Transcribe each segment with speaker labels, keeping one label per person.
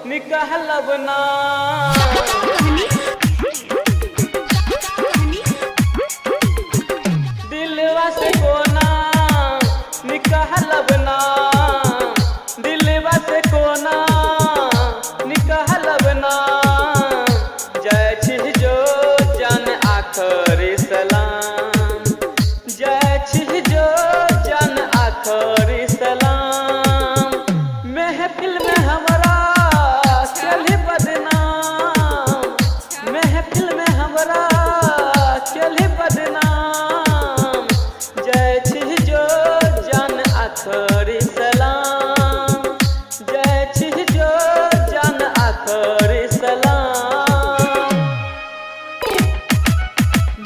Speaker 1: निकहलब ना दिलवा से कोना निकहलब ना दिलवा से कोना निकहलब ना जय छिह जो जान आखरी सलाम जय छिह जो जान आखरी सलाम महफिल में हमरा चली बदनाम महफिल में हमरा चली बदनाम जय छिह जो जान आखरी सलाम जय छिह जो जान आखरी सलाम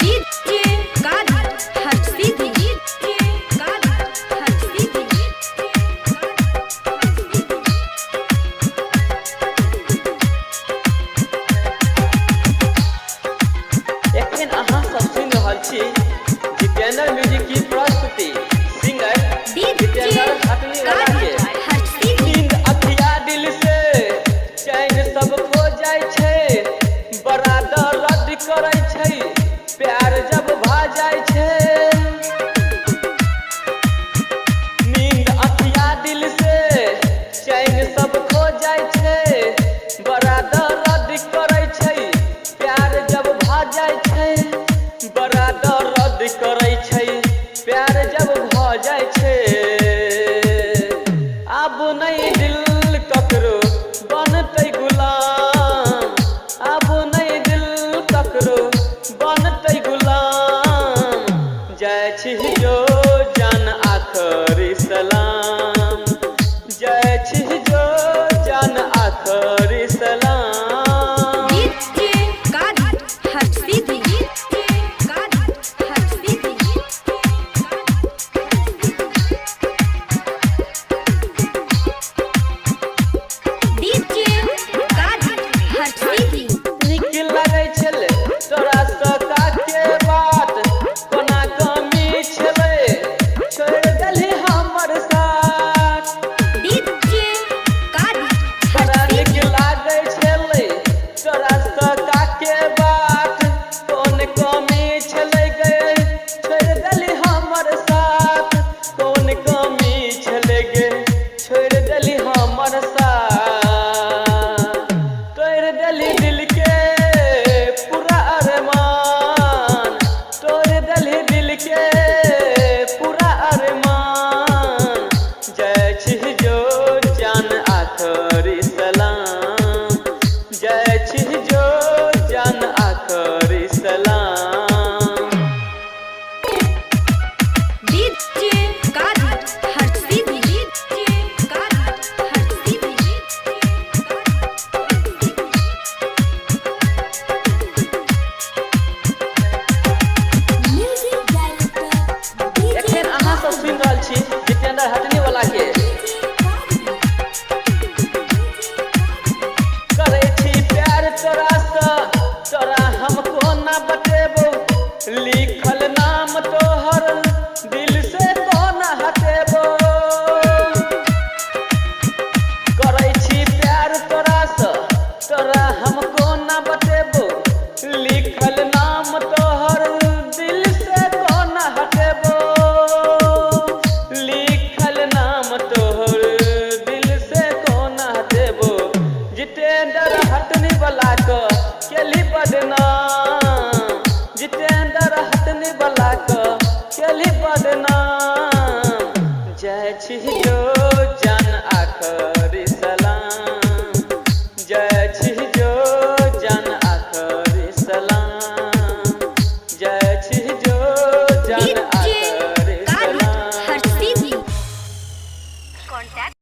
Speaker 2: डीजे कादर हर सीधी डीजे कादर हर सीधी
Speaker 1: एखन अहाँ सब सुनि रहल छी जितेंद्र म्यूजिक की प्रस्तुति सिंगर जितेंद्र घाटली वाला के
Speaker 2: हर सीधी
Speaker 1: नींद अखिया दिल से चैन सब खो जाय छै बड़ा दर्द करै छै प्यार जब भा जाय छै नींद अखिया दिल से चैन सब खो जाय छै बड़ा दर्द करै छै प्यार जब भा जाय छै बड़ा दर्द करै छै प्यार जब भ जाय छै अब नहीं दिल ककरो